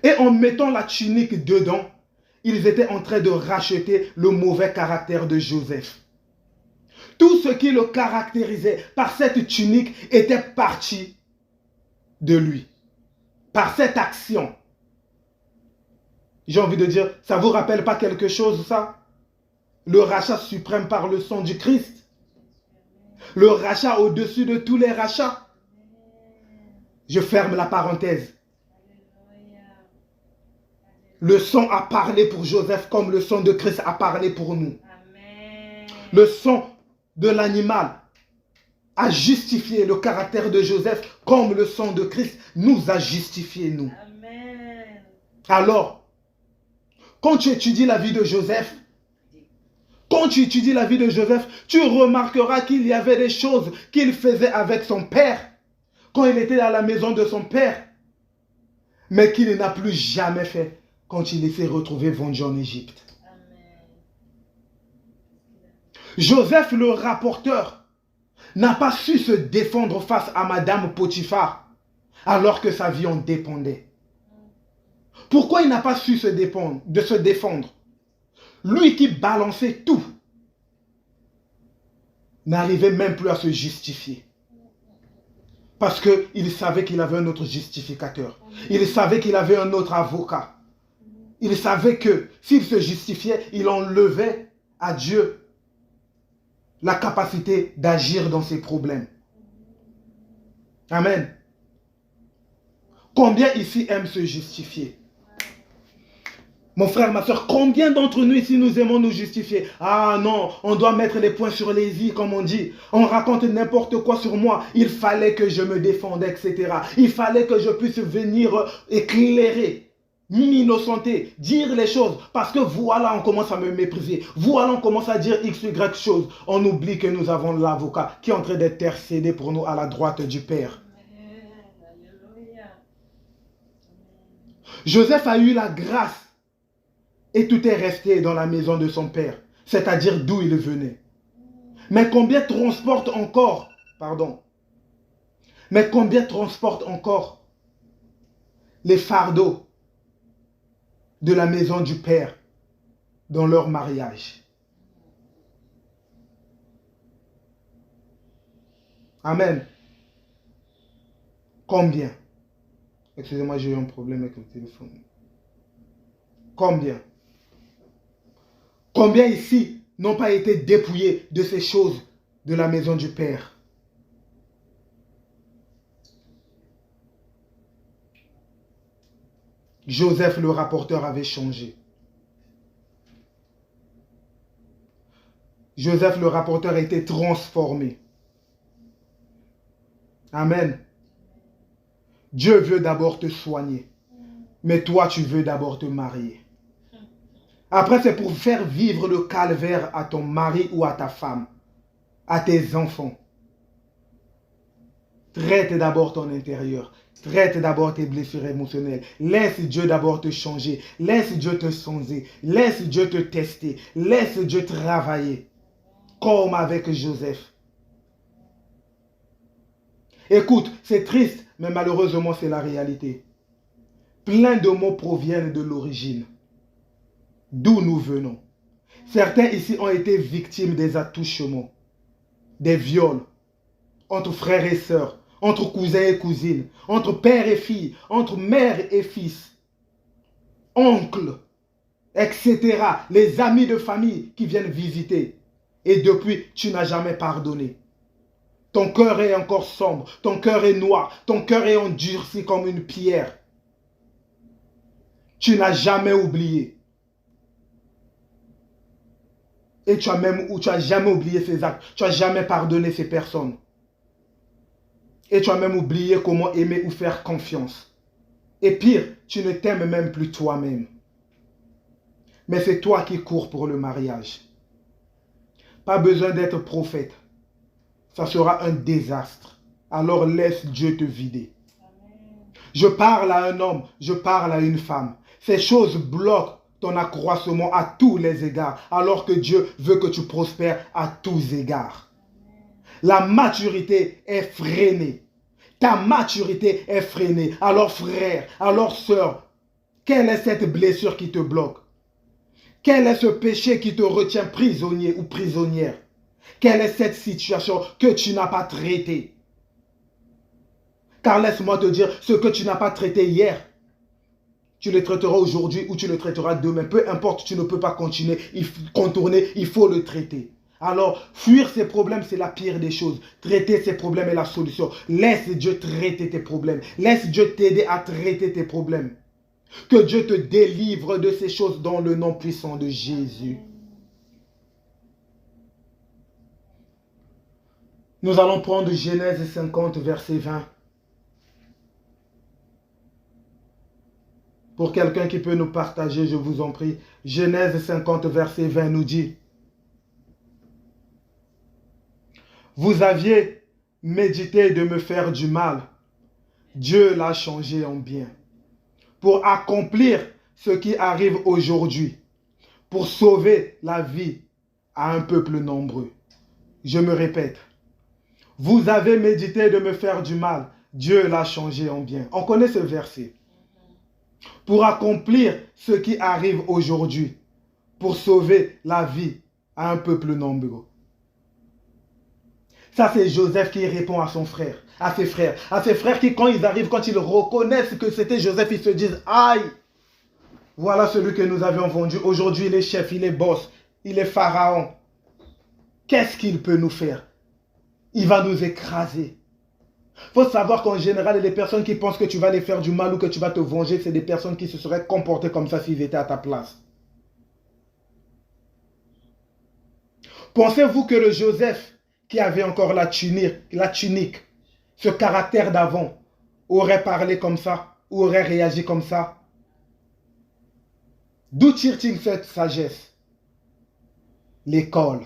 Et en mettant la tunique dedans, ils étaient en train de racheter le mauvais caractère de Joseph. Tout ce qui le caractérisait par cette tunique était parti de lui, par cette action. J'ai envie de dire, ça ne vous rappelle pas quelque chose, ça? Le rachat suprême par le sang du Christ. Le rachat au-dessus de tous les rachats. Je ferme la parenthèse. Le sang a parlé pour Joseph comme le sang de Christ a parlé pour nous. Le sang de l'animal a justifié le caractère de Joseph comme le sang de Christ nous a justifié, nous. Amen. Alors, quand tu étudies la vie de Joseph, tu remarqueras qu'il y avait des choses qu'il faisait avec son père, quand il était à la maison de son père, mais qu'il n'a plus jamais fait quand il s'est retrouvé vendu en Égypte. Amen. Joseph, le rapporteur, n'a pas su se défendre face à Madame Potiphar, alors que sa vie en dépendait. Pourquoi il n'a pas su se défendre? Lui qui balançait tout, n'arrivait même plus à se justifier. Parce qu'il savait qu'il avait un autre justificateur. Il savait qu'il avait un autre avocat. Il savait que s'il se justifiait, il enlevait à Dieu la capacité d'agir dans ses problèmes. Amen. Combien ici aiment se justifier? Mon frère, ma soeur, combien d'entre nous ici nous aimons nous justifier? Ah non, on doit mettre les points sur les i, comme on dit. On raconte n'importe quoi sur moi. Il fallait que je me défende, etc. Il fallait que je puisse venir éclairer, m'innocenter, dire les choses. Parce que voilà, on commence à me mépriser. Voilà, on commence à dire X, Y chose. On oublie que nous avons l'avocat qui est en train d'intercéder pour nous à la droite du Père. Alléluia. Joseph a eu la grâce. Et tout est resté dans la maison de son père, c'est-à-dire d'où il venait. Mais combien transporte encore, les fardeaux de la maison du père dans leur mariage? Amen. Combien? Excusez-moi, j'ai eu un problème avec le téléphone. Combien? Combien ici n'ont pas été dépouillés de ces choses de la maison du Père? Joseph le rapporteur avait changé. Joseph le rapporteur a été transformé. Amen. Dieu veut d'abord te soigner. Mais toi, tu veux d'abord te marier. Après, c'est pour faire vivre le calvaire à ton mari ou à ta femme, à tes enfants. Traite d'abord ton intérieur. Traite d'abord tes blessures émotionnelles. Laisse Dieu d'abord te changer. Laisse Dieu te songer. Laisse Dieu te tester. Laisse Dieu travailler. Comme avec Joseph. Écoute, c'est triste, mais malheureusement, c'est la réalité. Plein de mots proviennent de l'origine. D'où nous venons. Certains ici ont été victimes des attouchements, des viols, entre frères et sœurs, entre cousins et cousines, entre père et fille, entre mère et fils, oncles, etc. Les amis de famille qui viennent visiter. Et depuis, tu n'as jamais pardonné. Ton cœur est encore sombre, ton cœur est noir, ton cœur est endurci comme une pierre. Tu n'as jamais oublié. Et tu as jamais oublié ces actes. Tu n'as jamais pardonné ces personnes. Et tu as même oublié comment aimer ou faire confiance. Et pire, tu ne t'aimes même plus toi-même. Mais c'est toi qui cours pour le mariage. Pas besoin d'être prophète. Ça sera un désastre. Alors laisse Dieu te vider. Je parle à un homme, je parle à une femme. Ces choses bloquent ton accroissement à tous les égards, alors que Dieu veut que tu prospères à tous égards. La maturité est freinée. Ta maturité est freinée. Alors frère, alors sœur, quelle est cette blessure qui te bloque? Quel est ce péché qui te retient prisonnier ou prisonnière? Quelle est cette situation que tu n'as pas traitée? Car laisse-moi te dire, ce que tu n'as pas traité hier, tu le traiteras aujourd'hui ou tu le traiteras demain. Peu importe, tu ne peux pas continuer, contourner, il faut le traiter. Alors, fuir ces problèmes, c'est la pire des choses. Traiter ces problèmes est la solution. Laisse Dieu traiter tes problèmes. Laisse Dieu t'aider à traiter tes problèmes. Que Dieu te délivre de ces choses dans le nom puissant de Jésus. Nous allons prendre Genèse 50, verset 20. Pour quelqu'un qui peut nous partager, je vous en prie. Genèse 50, verset 20 nous dit: vous aviez médité de me faire du mal. Dieu l'a changé en bien. Pour accomplir ce qui arrive aujourd'hui. Pour sauver la vie à un peuple nombreux. Je me répète. Vous avez médité de me faire du mal. Dieu l'a changé en bien. On connaît ce verset. Pour accomplir ce qui arrive aujourd'hui. Pour sauver la vie à un peuple nombreux. Ça, c'est Joseph qui répond à son frère, à ses frères qui, quand ils arrivent, quand ils reconnaissent que c'était Joseph, ils se disent: aïe, voilà celui que nous avions vendu. Aujourd'hui, il est chef, il est boss, il est pharaon. Qu'est-ce qu'il peut nous faire? Il va nous écraser. Il faut savoir qu'en général, les personnes qui pensent que tu vas les faire du mal ou que tu vas te venger, c'est des personnes qui se seraient comportées comme ça s'ils étaient à ta place. Pensez-vous que le Joseph qui avait encore la tunique, ce caractère d'avant, aurait parlé comme ça, ou aurait réagi comme ça? D'où tire-t-il cette sagesse? L'école.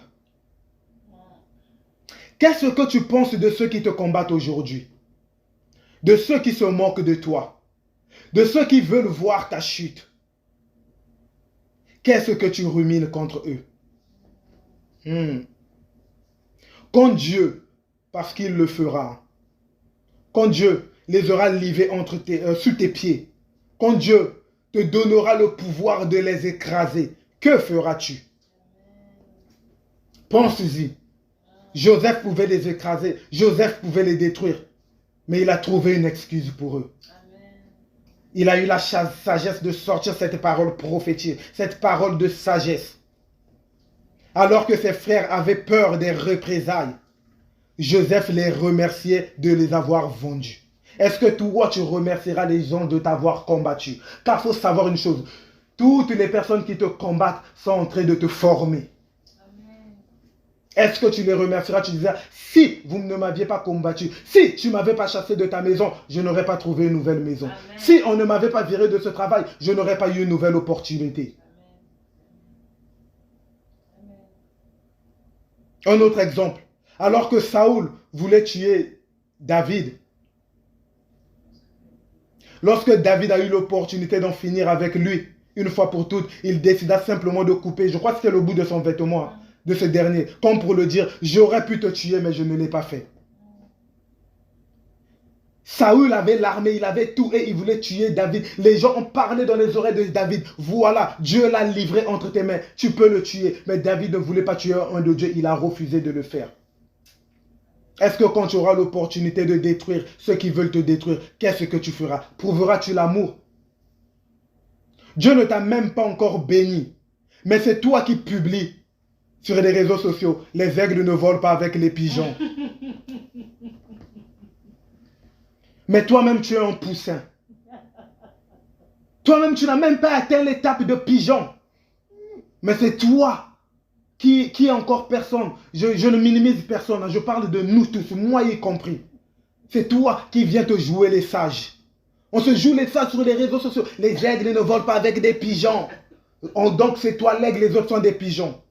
Qu'est-ce que tu penses de ceux qui te combattent aujourd'hui? De ceux qui se moquent de toi? De ceux qui veulent voir ta chute? Qu'est-ce que tu rumines contre eux? Quand Dieu, parce qu'il le fera, quand Dieu les aura livrés sous tes pieds, quand Dieu te donnera le pouvoir de les écraser, que feras-tu? Pense-y. Joseph pouvait les écraser, Joseph pouvait les détruire, mais il a trouvé une excuse pour eux. Il a eu la sagesse de sortir cette parole prophétique, cette parole de sagesse. Alors que ses frères avaient peur des représailles, Joseph les remerciait de les avoir vendus. Est-ce que toi, tu remercieras les gens de t'avoir combattu? Car il faut savoir une chose, toutes les personnes qui te combattent sont en train de te former. Est-ce que tu les remercieras? Tu diras: si vous ne m'aviez pas combattu, si tu ne m'avais pas chassé de ta maison, je n'aurais pas trouvé une nouvelle maison. Amen. Si on ne m'avait pas viré de ce travail, je n'aurais pas eu une nouvelle opportunité. Amen. Un autre exemple. Alors que Saoul voulait tuer David, lorsque David a eu l'opportunité d'en finir avec lui, une fois pour toutes, il décida simplement de couper, je crois que c'était le bout de son vêtement, de ce dernier, comme pour le dire: j'aurais pu te tuer, mais je ne l'ai pas fait. Saoul avait l'armée, il avait tout et il voulait tuer David. Les gens ont parlé dans les oreilles de David: voilà, Dieu l'a livré entre tes mains, tu peux le tuer. Mais David ne voulait pas tuer un de Dieu, il a refusé de le faire. Est-ce que quand tu auras l'opportunité de détruire ceux qui veulent te détruire, qu'est-ce que tu feras? Prouveras-tu l'amour? Dieu ne t'a même pas encore béni, mais c'est toi qui publies sur les réseaux sociaux: les aigles ne volent pas avec les pigeons. Mais toi-même, tu es un poussin. Toi-même, tu n'as même pas atteint l'étape de pigeon. Mais c'est toi qui est encore personne. Je ne minimise personne. Je parle de nous tous, moi y compris. C'est toi qui viens te jouer les sages. On se joue les sages sur les réseaux sociaux. Les aigles ne volent pas avec des pigeons. Donc c'est toi l'aigle, les autres sont des pigeons.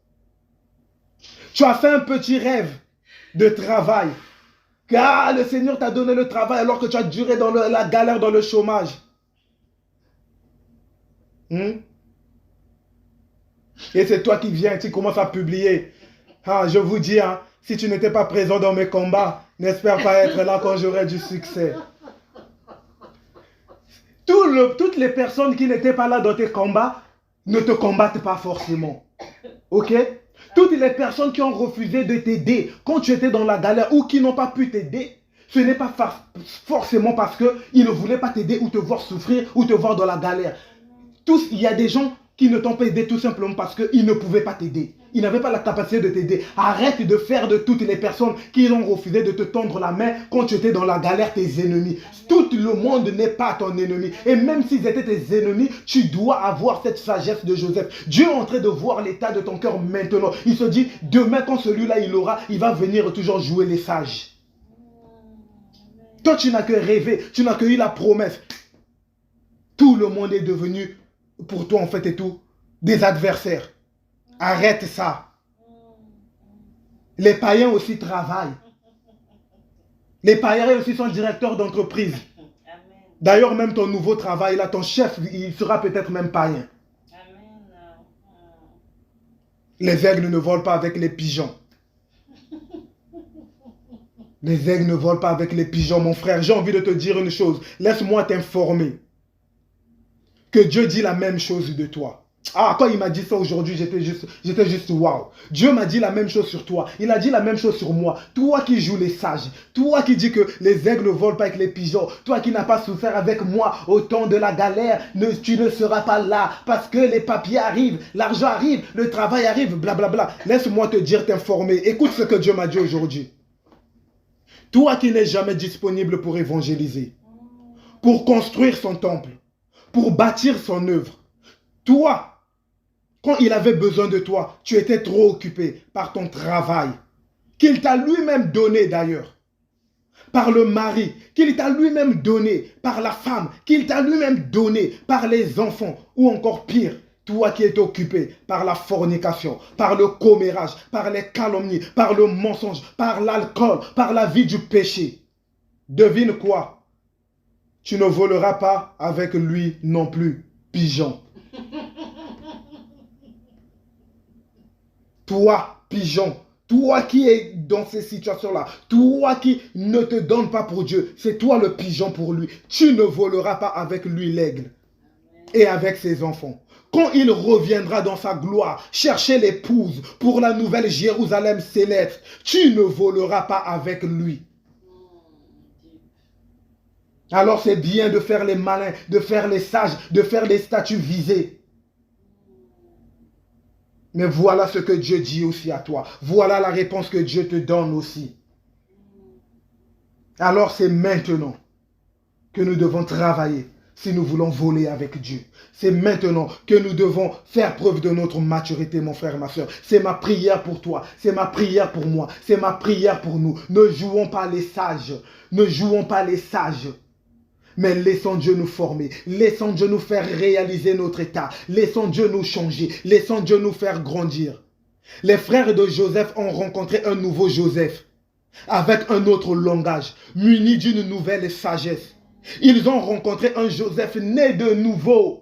Tu as fait un petit rêve de travail. Car le Seigneur t'a donné le travail alors que tu as duré dans la galère, dans le chômage. Et c'est toi qui viens, tu commences à publier. Ah, je vous dis, hein, si tu n'étais pas présent dans mes combats, n'espère pas être là quand j'aurai du succès. Toutes les personnes qui n'étaient pas là dans tes combats ne te combattent pas forcément. Ok? Toutes les personnes qui ont refusé de t'aider quand tu étais dans la galère ou qui n'ont pas pu t'aider, ce n'est pas forcément parce qu'ils ne voulaient pas t'aider ou te voir souffrir ou te voir dans la galère. Il y a des gens qui ne t'ont pas aidé tout simplement parce qu'ils ne pouvaient pas t'aider. Ils n'avaient pas la capacité de t'aider. Arrête de faire de toutes les personnes qui ont refusé de te tendre la main quand tu étais dans la galère tes ennemis. Tout le monde n'est pas ton ennemi. Et même s'ils étaient tes ennemis, tu dois avoir cette sagesse de Joseph. Dieu est en train de voir l'état de ton cœur maintenant. Il se dit, demain quand celui-là il va venir toujours jouer les sages. Toi, tu n'as que rêvé, tu n'as que eu la promesse. Tout le monde est devenu, pour toi en fait et tout, des adversaires. Arrête ça. Les païens aussi travaillent. Les païens aussi sont directeurs d'entreprise. D'ailleurs, même ton nouveau travail, là, ton chef, il sera peut-être même païen. Les aigles ne volent pas avec les pigeons. Les aigles ne volent pas avec les pigeons, mon frère. J'ai envie de te dire une chose. Laisse-moi t'informer que Dieu dit la même chose de toi. Ah, quand il m'a dit ça aujourd'hui, j'étais juste waouh. Dieu m'a dit la même chose sur toi. Il a dit la même chose sur moi. Toi qui joues les sages. Toi qui dis que les aigles ne volent pas avec les pigeons. Toi qui n'as pas souffert avec moi au temps de la galère. Tu ne seras pas là parce que les papiers arrivent, l'argent arrive, le travail arrive, blablabla. Laisse-moi te dire, t'informer. Écoute ce que Dieu m'a dit aujourd'hui. Toi qui n'es jamais disponible pour évangéliser, pour construire son temple, pour bâtir son œuvre. Toi, quand il avait besoin de toi, tu étais trop occupé par ton travail, qu'il t'a lui-même donné d'ailleurs, par le mari, qu'il t'a lui-même donné, par la femme, qu'il t'a lui-même donné, par les enfants, ou encore pire, toi qui es occupé par la fornication, par le commérage, par les calomnies, par le mensonge, par l'alcool, par la vie du péché. Devine quoi? Tu ne voleras pas avec lui non plus, pigeon. Toi, pigeon, toi qui es dans ces situations-là, toi qui ne te donnes pas pour Dieu, c'est toi le pigeon pour lui. Tu ne voleras pas avec lui l'aigle et avec ses enfants. Quand il reviendra dans sa gloire, chercher l'épouse pour la nouvelle Jérusalem céleste, tu ne voleras pas avec lui. Alors c'est bien de faire les malins, de faire les sages, de faire les statues visées. Mais voilà ce que Dieu dit aussi à toi. Voilà la réponse que Dieu te donne aussi. Alors c'est maintenant que nous devons travailler si nous voulons voler avec Dieu. C'est maintenant que nous devons faire preuve de notre maturité, mon frère, ma soeur. C'est ma prière pour toi. C'est ma prière pour moi. C'est ma prière pour nous. Ne jouons pas les sages. Ne jouons pas les sages. Mais laissons Dieu nous former, laissons Dieu nous faire réaliser notre état, laissons Dieu nous changer, laissons Dieu nous faire grandir. Les frères de Joseph ont rencontré un nouveau Joseph, avec un autre langage, muni d'une nouvelle sagesse. Ils ont rencontré un Joseph né de nouveau.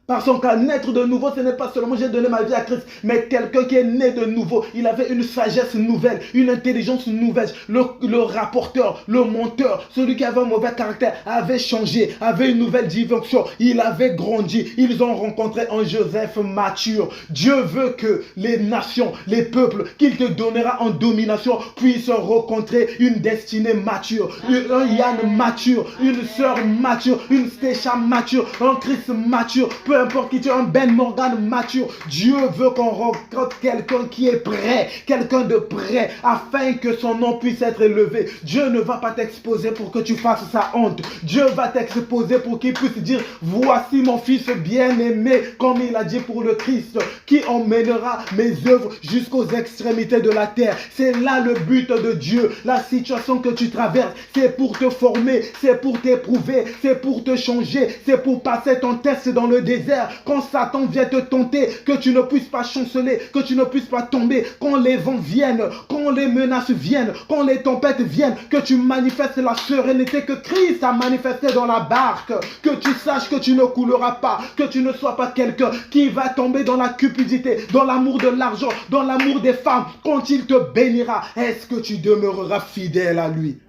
Parce qu'à naître de nouveau, ce n'est pas seulement j'ai donné ma vie à Christ, mais quelqu'un qui est né de nouveau. Il avait une sagesse nouvelle, une intelligence nouvelle. Le rapporteur, le menteur, celui qui avait un mauvais caractère, avait changé, avait une nouvelle dimension. Il avait grandi. Ils ont rencontré un Joseph mature. Dieu veut que les nations, les peuples qu'il te donnera en domination puissent rencontrer une destinée mature, un Yann mature, une sœur mature, une Stécha mature, un Christ mature. Peu peu importe qui tu es, un Ben Morgan mature. Dieu veut qu'on rencontre quelqu'un qui est prêt, quelqu'un de prêt, afin que son nom puisse être élevé. Dieu ne va pas t'exposer pour que tu fasses sa honte. Dieu va t'exposer pour qu'il puisse dire, voici mon fils bien-aimé, comme il a dit pour le Christ, qui emmènera mes œuvres jusqu'aux extrémités de la terre. C'est là le but de Dieu. La situation que tu traverses, c'est pour te former, c'est pour t'éprouver, c'est pour te changer, c'est pour passer ton test dans le désert. Quand Satan vient te tenter, que tu ne puisses pas chanceler, que tu ne puisses pas tomber, quand les vents viennent, quand les menaces viennent, quand les tempêtes viennent, que tu manifestes la sérénité que Christ a manifestée dans la barque, que tu saches que tu ne couleras pas, que tu ne sois pas quelqu'un qui va tomber dans la cupidité, dans l'amour de l'argent, dans l'amour des femmes. Quand il te bénira, est-ce que tu demeureras fidèle à lui?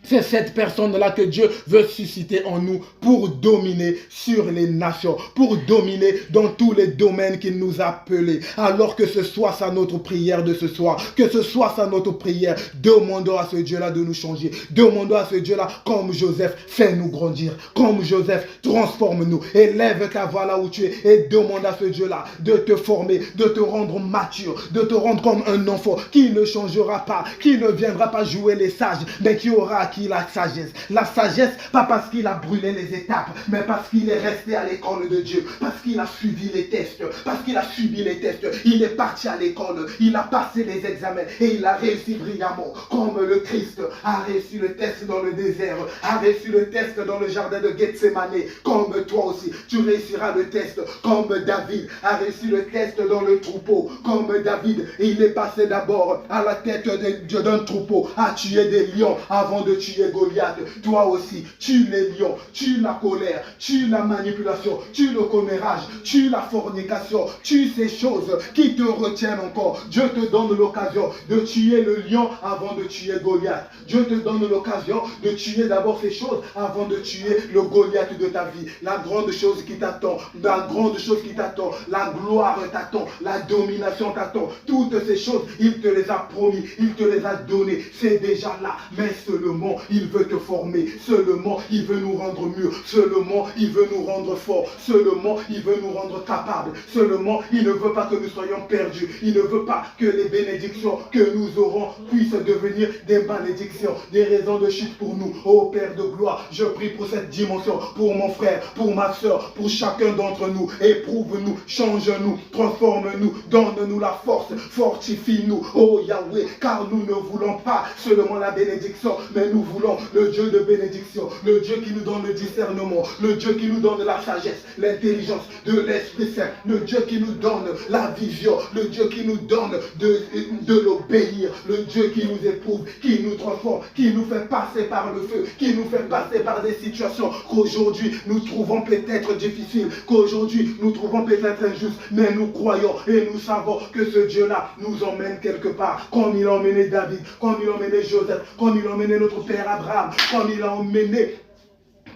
C'est cette personne-là que Dieu veut susciter en nous pour dominer sur les nations, pour dominer dans tous les domaines qu'il nous a appelés. Alors que ce soit ça notre prière de ce soir, que ce soit ça notre prière, demandons à ce Dieu-là de nous changer. Demandons à ce Dieu-là, comme Joseph, fais-nous grandir. Comme Joseph, transforme-nous. Élève ta voix là où tu es et demande à ce Dieu-là de te former, de te rendre mature, de te rendre comme un enfant qui ne changera pas, qui ne viendra pas jouer les sages, mais qui aura acquis la sagesse. La sagesse, pas parce qu'il a brûlé les étapes, mais parce qu'il est resté à l'école de Dieu, parce qu'il a suivi les tests, parce qu'il a subi les tests. Il est parti à l'école, il a passé les examens et il a réussi brillamment, comme le Christ a réussi le test dans le désert, a réussi le test dans le jardin de Gethsemane. Comme toi aussi, tu réussiras le test, comme David a réussi le test dans le troupeau, comme David, il est passé d'abord à la tête d'un troupeau, à tuer des lions avant de tuer Goliath. Toi aussi, tue les lions, tue la colère, tue la manipulation, tue le commérage, tue la fornication, tue ces choses qui te retiennent encore. Dieu te donne l'occasion de tuer le lion avant de tuer Goliath. Dieu te donne l'occasion de tuer d'abord ces choses avant de tuer le Goliath de ta vie. La grande chose qui t'attend, la grande chose qui t'attend, la gloire t'attend, la domination t'attend. Toutes ces choses, il te les a promis, il te les a données. C'est déjà là, mais seulement il veut te former, seulement il veut nous rendre mûrs, seulement il veut nous rendre forts, seulement il veut nous rendre capables, seulement il ne veut pas que nous soyons perdus, il ne veut pas que les bénédictions que nous aurons puissent devenir des malédictions, des raisons de chute pour nous. Ô Père de gloire, je prie pour cette dimension, pour mon frère, pour ma soeur, pour chacun d'entre nous. Éprouve-nous, change-nous, transforme-nous, donne-nous la force, fortifie-nous, ô Yahweh, car nous ne voulons pas seulement la bénédiction, mais nous voulons le Dieu de bénédiction, le Dieu qui nous donne le discernement, le Dieu qui nous donne la sagesse, l'intelligence de l'Esprit Saint, le Dieu qui nous donne la vision, le Dieu qui nous donne de l'obéir, le Dieu qui nous éprouve, qui nous transforme, qui nous fait passer par le feu, qui nous fait passer par des situations qu'aujourd'hui nous trouvons peut-être difficiles, qu'aujourd'hui nous trouvons peut-être injustes, mais nous croyons et nous savons que ce Dieu-là nous emmène quelque part, comme il a emmené David, comme il a emmené Joseph, comme il a emmené notre Père Abraham, comme il a emmené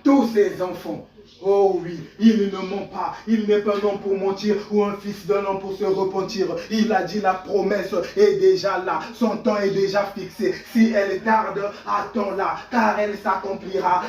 tous ses enfants. Oh oui, il ne ment pas. Il n'est pas un homme pour mentir ou un fils d'un homme pour se repentir. Il a dit la promesse est déjà là. Son temps est déjà fixé. Si elle tarde, attends-la, car elle s'accomplira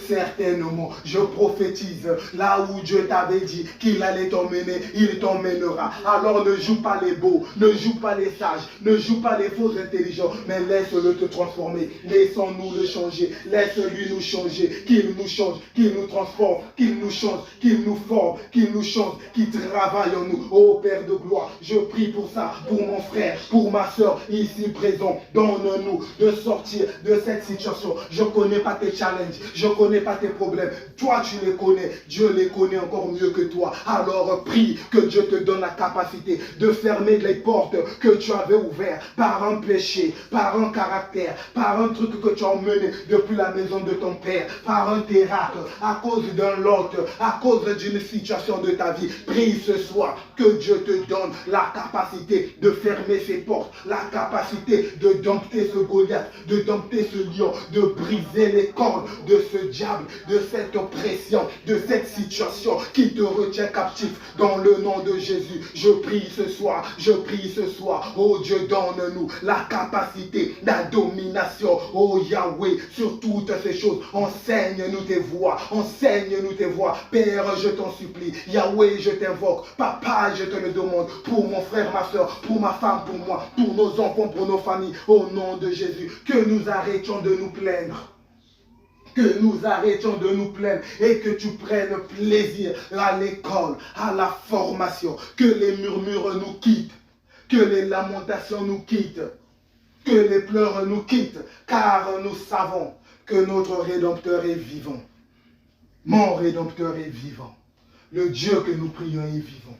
certainement. Je prophétise, là où Dieu t'avait dit qu'il allait t'emmener, il t'emmènera. Alors ne joue pas les beaux, ne joue pas les sages, ne joue pas les faux intelligents, mais laisse-le te transformer. Laissons-nous le changer. Laisse-lui nous changer, qu'il nous change, qu'il nous transforme, qu'il nous change, qu'il nous forme, qu'il nous change, qu'il travaille en nous. Ô Père de gloire, je prie pour ça, pour mon frère, pour ma soeur ici présent. Donne-nous de sortir de cette situation. Je ne connais pas tes challenges, je ne connais pas tes problèmes. Toi, tu les connais, Dieu les connaît encore mieux que toi. Alors prie que Dieu te donne la capacité de fermer les portes que tu avais ouvertes par un péché, par un caractère, par un truc que tu as emmené depuis la maison de ton père, par un terrain, à cause d'un lot, à cause d'une situation de ta vie. Prie ce soir que Dieu te donne la capacité de fermer ces portes, la capacité de dompter ce Goliath, de dompter ce lion, de briser les cordes de ce diable, de cette oppression, de cette situation qui te retient captif. Dans le nom de Jésus, je prie ce soir, oh Dieu, donne-nous la capacité, la domination, oh Yahweh, sur toutes ces choses. Enseigne-nous tes voies, enseigne-nous tes voies. Père, je t'en supplie. Yahweh, je t'invoque. Papa, je te le demande. Pour mon frère, ma soeur, pour ma femme, pour moi, pour nos enfants, pour nos familles. Au nom de Jésus, que nous arrêtions de nous plaindre. Que nous arrêtions de nous plaindre et que tu prennes plaisir à l'école, à la formation. Que les murmures nous quittent. Que les lamentations nous quittent. Que les pleurs nous quittent. Car nous savons que notre Rédempteur est vivant. Mon Rédempteur est vivant. Le Dieu que nous prions est vivant.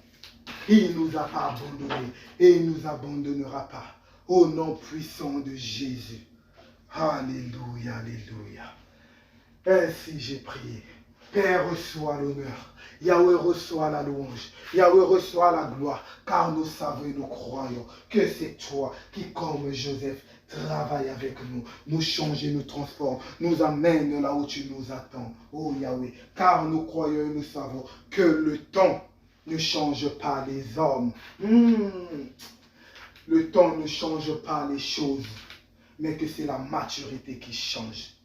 Il ne nous a pas abandonnés et il ne nous abandonnera pas. Au nom puissant de Jésus. Alléluia, alléluia. Ainsi j'ai prié. Père, reçois l'honneur. Yahweh, reçoit la louange. Yahweh, reçoit la gloire. Car nous savons et nous croyons que c'est toi qui, comme Joseph, travaille avec nous, nous change et nous transforme, nous amène là où tu nous attends, oh Yahweh. Car nous croyons et nous savons que le temps ne change pas les hommes. Le temps ne change pas les choses, mais que c'est la maturité qui change.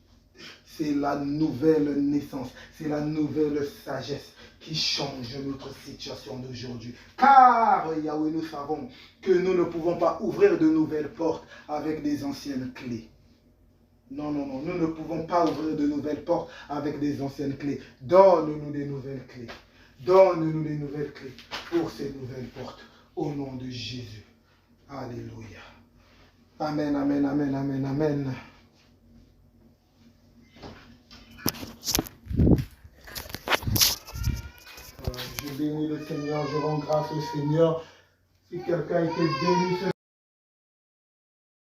C'est la nouvelle naissance, c'est la nouvelle sagesse qui change notre situation d'aujourd'hui. Car, Yahweh, nous savons que nous ne pouvons pas ouvrir de nouvelles portes avec des anciennes clés. Non, non, non, nous ne pouvons pas ouvrir de nouvelles portes avec des anciennes clés. Donne-nous des nouvelles clés. Donne-nous des nouvelles clés pour ces nouvelles portes. Au nom de Jésus. Alléluia. Amen, amen, amen, amen, amen. Je bénis le Seigneur, je rends grâce au Seigneur. Si quelqu'un a été béni ce